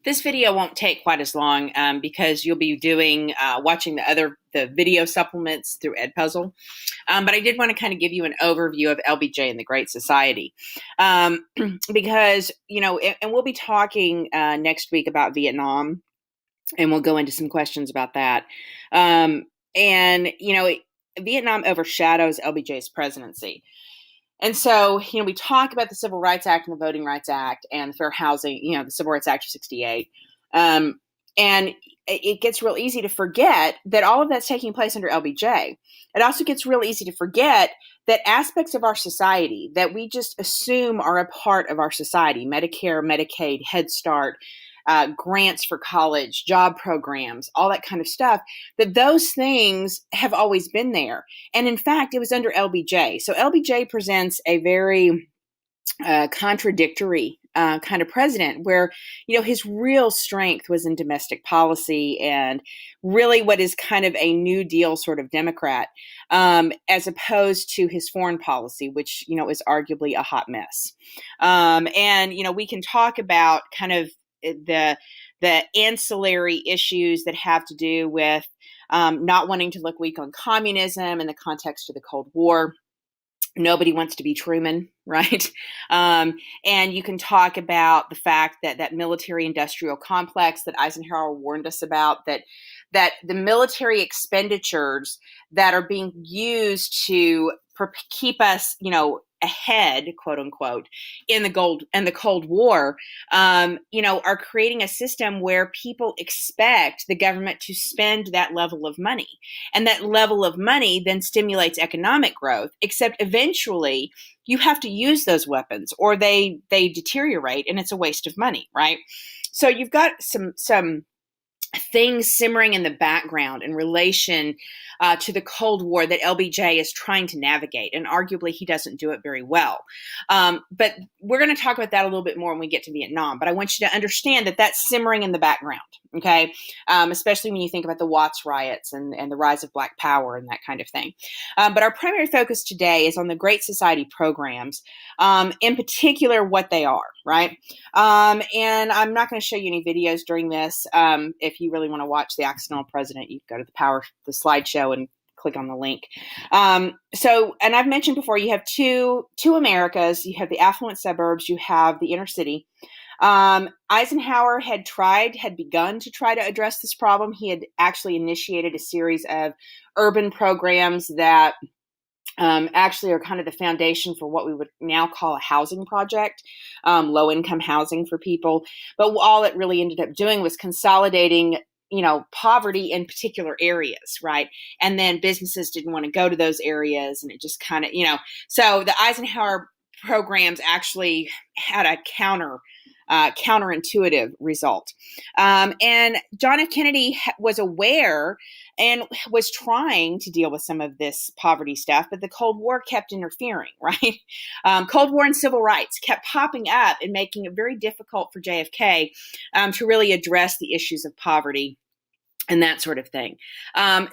This video won't take quite as long because you'll be watching the video supplements through Edpuzzle. But I did want to kind of give you an overview of LBJ and the Great Society because, and we'll be talking next week about Vietnam, and we'll go into some questions about that. Vietnam overshadows LBJ's presidency. And so, we talk about the Civil Rights Act and the Voting Rights Act and the Fair Housing, the Civil Rights Act of 68. And it gets real easy to forget that all of that's taking place under LBJ. It also gets real easy to forget that aspects of our society that we just assume are a part of our society, Medicare, Medicaid, Head Start, grants for college, job programs, all that kind of stuff, that those things have always been there. And in fact, it was under LBJ. So LBJ presents a very contradictory kind of president where, his real strength was in domestic policy and really what is kind of a New Deal sort of Democrat, as opposed to his foreign policy, which, is arguably a hot mess. We can talk about kind of the ancillary issues that have to do with not wanting to look weak on communism in the context of the Cold War. Nobody wants to be Truman, right? And you can talk about the fact that that military-industrial complex that Eisenhower warned us about, that the military expenditures that are being used to keep us, ahead, quote unquote, in the Cold War, are creating a system where people expect the government to spend that level of money. And that level of money then stimulates economic growth, except eventually you have to use those weapons or they deteriorate and it's a waste of money, right? So you've got some things simmering in the background in relation to the Cold War that LBJ is trying to navigate, and arguably he doesn't do it very well. But we're going to talk about that a little bit more when we get to Vietnam. But I want you to understand that that's simmering in the background, okay? Especially when you think about the Watts riots and the rise of Black Power and that kind of thing. But our primary focus today is on the Great Society programs, in particular what they are, right? And I'm not going to show you any videos during this. If you really want to watch The Accidental President, you can go to the slideshow and click on the link. And I've mentioned before, you have two Americas. You have the affluent suburbs, you have the inner city. Eisenhower had begun to try to address this problem. He had actually initiated a series of urban programs that actually are kind of the foundation for what we would now call a housing project, low-income housing for people. But all it really ended up doing was consolidating poverty in particular areas, right? And then businesses didn't want to go to those areas, and it just kind of, so the Eisenhower programs actually had a counterintuitive result. And John F. Kennedy was aware and was trying to deal with some of this poverty stuff, but the Cold War kept interfering, right? Cold War and civil rights kept popping up and making it very difficult for JFK to really address the issues of poverty and that sort of thing.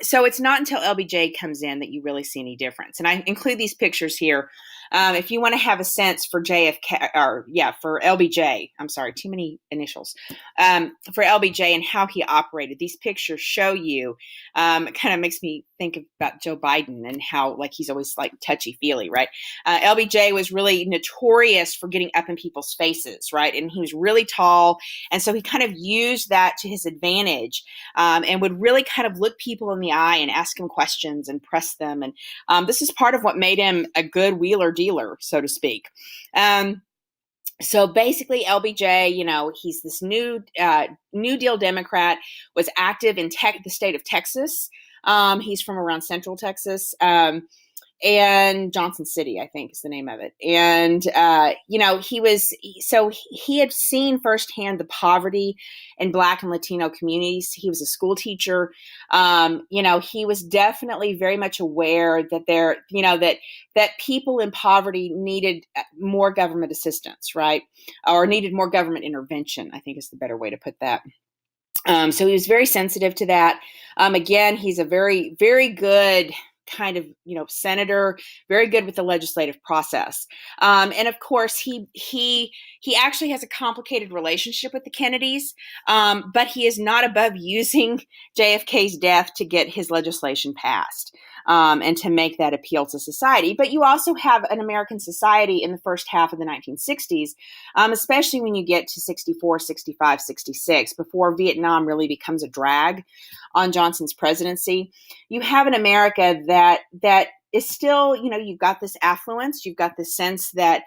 So it's not until LBJ comes in that you really see any difference. And I include these pictures here. If you want to have a sense for for LBJ, I'm sorry, too many initials, for LBJ and how he operated, these pictures show you, it kind of makes me think about Joe Biden and how he's always touchy-feely, right? LBJ was really notorious for getting up in people's faces, right? And he was really tall. And so he kind of used that to his advantage, and would really kind of look people in the eye and ask them questions and press them. And this is part of what made him a good wheeler dealer, so to speak. So basically, LBJ, he's this New Deal Democrat, was active in the state of Texas. He's from around Central Texas. And Johnson City, I think, is the name of it. And, he had seen firsthand the poverty in Black and Latino communities. He was a school teacher. He was definitely very much aware that that people in poverty needed more government assistance, right? Or needed more government intervention, I think is the better way to put that. So he was very sensitive to that. Again, he's a very, very good kind of, senator, very good with the legislative process. And of course, he actually has a complicated relationship with the Kennedys, but he is not above using JFK's death to get his legislation passed. And to make that appeal to society. But you also have an American society in the first half of the 1960s, especially when you get to 64, 65, 66, before Vietnam really becomes a drag on Johnson's presidency. You have an America that is still, you've got this affluence, you've got this sense that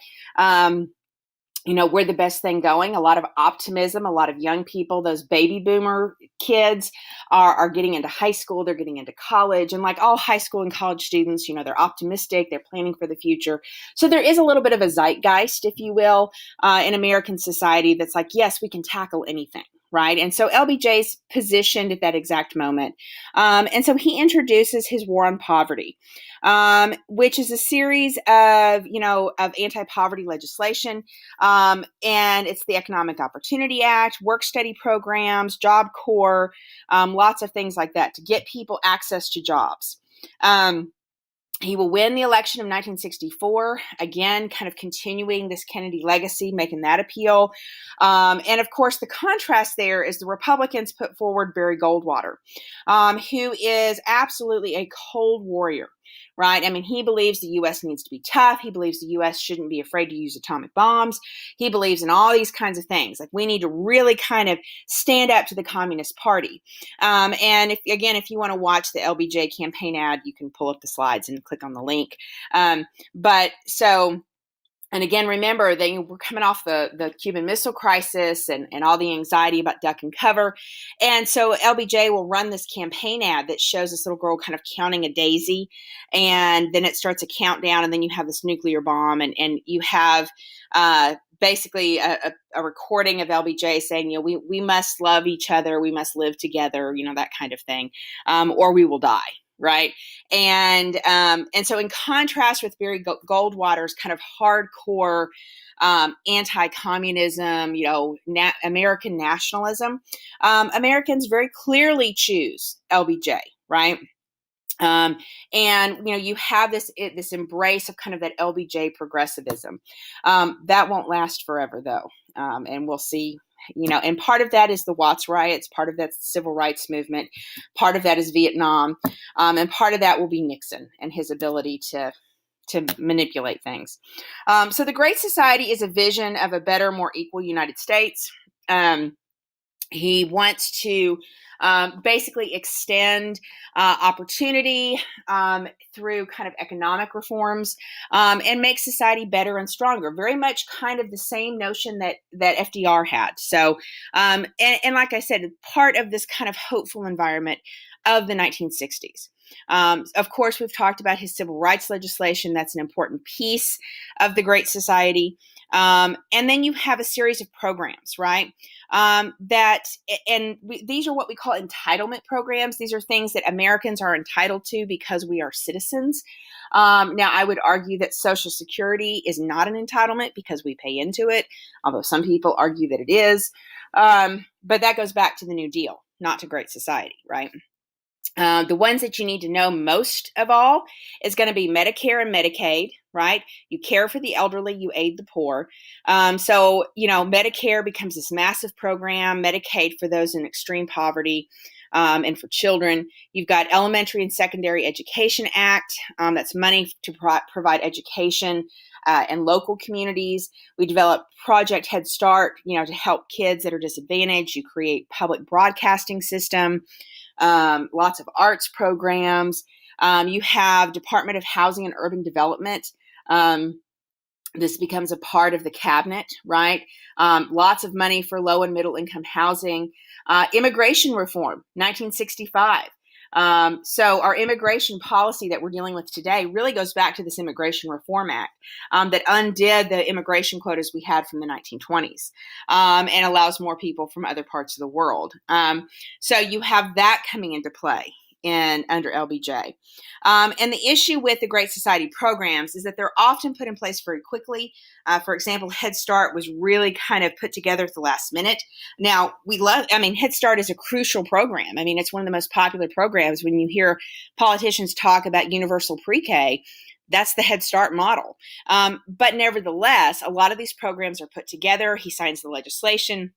we're the best thing going, a lot of optimism, a lot of young people, those baby boomer kids are getting into high school, they're getting into college. And like all high school and college students, they're optimistic, they're planning for the future. So there is a little bit of a zeitgeist, if you will, in American society that's like, yes, we can tackle anything. Right. And so LBJ's positioned at that exact moment. And so he introduces his War on Poverty, which is a series of anti-poverty legislation. And it's the Economic Opportunity Act, work study programs, Job Corps, lots of things like that to get people access to jobs. He will win the election of 1964, again, kind of continuing this Kennedy legacy, making that appeal. And of course, the contrast there is the Republicans put forward Barry Goldwater, who is absolutely a cold warrior. Right. I mean, he believes the U.S. needs to be tough. He believes the U.S. shouldn't be afraid to use atomic bombs. He believes in all these kinds of things. Like we need to really kind of stand up to the Communist Party. And if you want to watch the LBJ campaign ad, you can pull up the slides and click on the link. And again, remember, they were coming off the Cuban Missile Crisis and all the anxiety about duck and cover. And so LBJ will run this campaign ad that shows this little girl kind of counting a daisy. And then it starts a countdown. And then you have this nuclear bomb. And you have basically a recording of LBJ saying, we must love each other. We must live together, that kind of thing, or we will die. Right. And so in contrast with Barry Goldwater's kind of hardcore anti-communism, American nationalism, Americans very clearly choose LBJ. Right. And you have this embrace of kind of that LBJ progressivism. That won't last forever, though. And we'll see. And part of that is the Watts riots, part of that's the civil rights movement, part of that is Vietnam, and part of that will be Nixon and his ability to manipulate things. So the Great Society is a vision of a better, more equal United States. He wants to basically extend opportunity through kind of economic reforms and make society better and stronger. Very much kind of the same notion that FDR had. So, and like I said, part of this kind of hopeful environment of the 1960s. Of course, we've talked about his civil rights legislation. That's an important piece of the Great Society. And then you have a series of programs, right? These are what we call entitlement programs. These are things that Americans are entitled to because we are citizens. Now, I would argue that Social Security is not an entitlement because we pay into it, although some people argue that it is. But that goes back to the New Deal, not to Great Society, right? The ones that you need to know most of all is going to be Medicare and Medicaid, right? You care for the elderly, you aid the poor. So, Medicare becomes this massive program, Medicaid for those in extreme poverty, and for children. You've got Elementary and Secondary Education Act. That's money to provide education in local communities. We develop Project Head Start, to help kids that are disadvantaged. You create public broadcasting system. Lots of arts programs. You have Department of Housing and Urban Development. This becomes a part of the cabinet, right? Lots of money for low and middle income housing. Immigration reform, 1965. So our immigration policy that we're dealing with today really goes back to this Immigration Reform Act that undid the immigration quotas we had from the 1920s and allows more people from other parts of the world. So you have that coming into play under LBJ. And the issue with the Great Society programs is that they're often put in place very quickly. For example, Head Start was really kind of put together at the last minute. Now, Head Start is a crucial program. I mean, it's one of the most popular programs. When you hear politicians talk about universal pre-K, that's the Head Start model. But nevertheless, a lot of these programs are put together. He signs the legislation,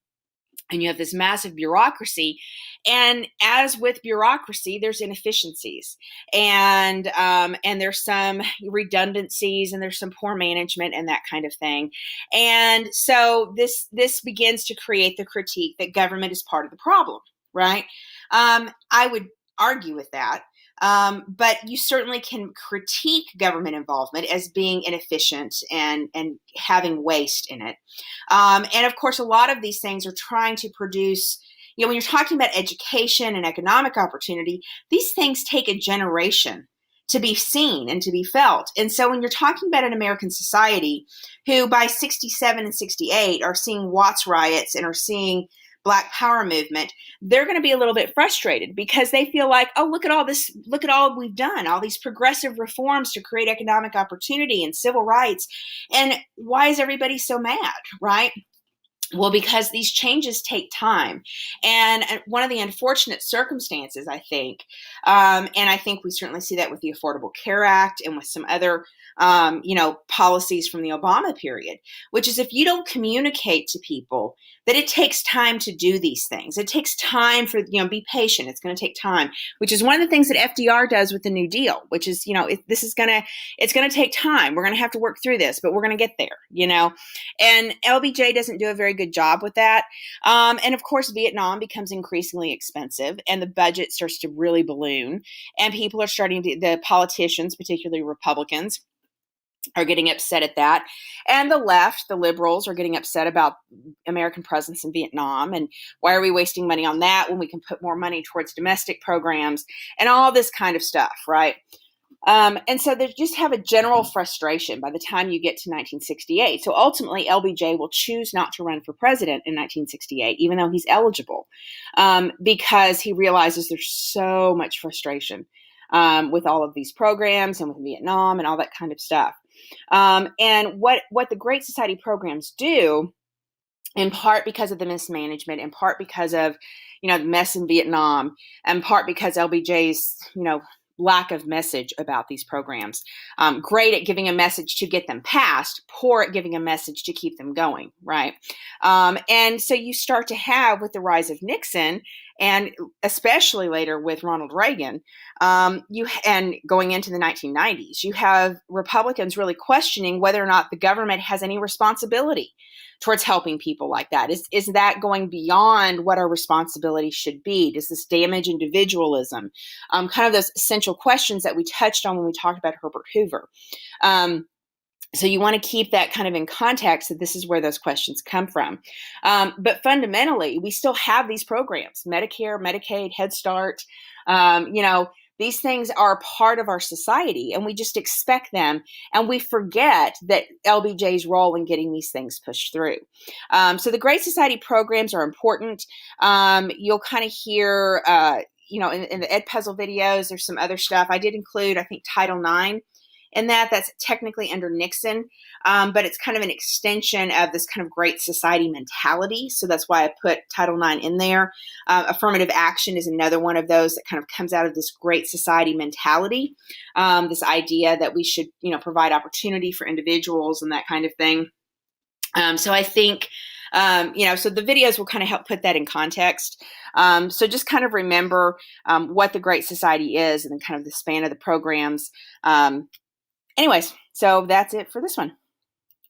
and you have this massive bureaucracy. And as with bureaucracy, there's inefficiencies, and there's some redundancies, and there's some poor management and that kind of thing. And so this begins to create the critique that government is part of the problem, right? I would argue with that. But you certainly can critique government involvement as being inefficient and having waste in it. And of course, a lot of these things are trying to produce, when you're talking about education and economic opportunity, these things take a generation to be seen and to be felt. And so when you're talking about an American society who by 67 and 68 are seeing Watts riots and are seeing Black Power movement, they're going to be a little bit frustrated because they feel like, oh, look at all this, look at all we've done, all these progressive reforms to create economic opportunity and civil rights. And why is everybody so mad, right? Well, because these changes take time. And one of the unfortunate circumstances, I think, and I think we certainly see that with the Affordable Care Act and with some other policies from the Obama period, which is if you don't communicate to people that it takes time to do these things, it takes time for, be patient. It's going to take time, which is one of the things that FDR does with the New Deal, which is, it's going to take time. We're going to have to work through this, but we're going to get there, and LBJ doesn't do a very good job with that. And of course, Vietnam becomes increasingly expensive and the budget starts to really balloon, and people are the politicians, particularly Republicans, are getting upset at that. And the left, the liberals, are getting upset about American presence in Vietnam. And why are we wasting money on that when we can put more money towards domestic programs and all this kind of stuff, right? And so they just have a general frustration by the time you get to 1968. So ultimately, LBJ will choose not to run for president in 1968, even though he's eligible, because he realizes there's so much frustration with all of these programs and with Vietnam and all that kind of stuff. And what the Great Society programs do, in part because of the mismanagement, in part because of, the mess in Vietnam, in part because LBJ's, lack of message about these programs. Great at giving a message to get them passed, poor at giving a message to keep them going, right? And so you start to have, with the rise of Nixon, and especially later with Ronald Reagan, and going into the 1990s, you have Republicans really questioning whether or not the government has any responsibility towards helping people like that. Is that going beyond what our responsibility should be? Does this damage individualism? Kind of those essential questions that we touched on when we talked about Herbert Hoover. So you want to keep that kind of in context, that this is where those questions come from. But fundamentally, we still have these programs: Medicare, Medicaid, Head Start. These things are part of our society, and we just expect them, and we forget that LBJ's role in getting these things pushed through. So the Great Society programs are important. You'll kind of hear, in the Ed Puzzle videos, there's some other stuff. I did include, I think, Title IX. And that's technically under Nixon, but it's kind of an extension of this kind of Great Society mentality. So that's why I put Title IX in there. Affirmative action is another one of those that kind of comes out of this Great Society mentality, this idea that we should, provide opportunity for individuals and that kind of thing. So I think, so the videos will kind of help put that in context. So just kind of remember what the Great Society is and then kind of the span of the programs. Anyways, so that's it for this one.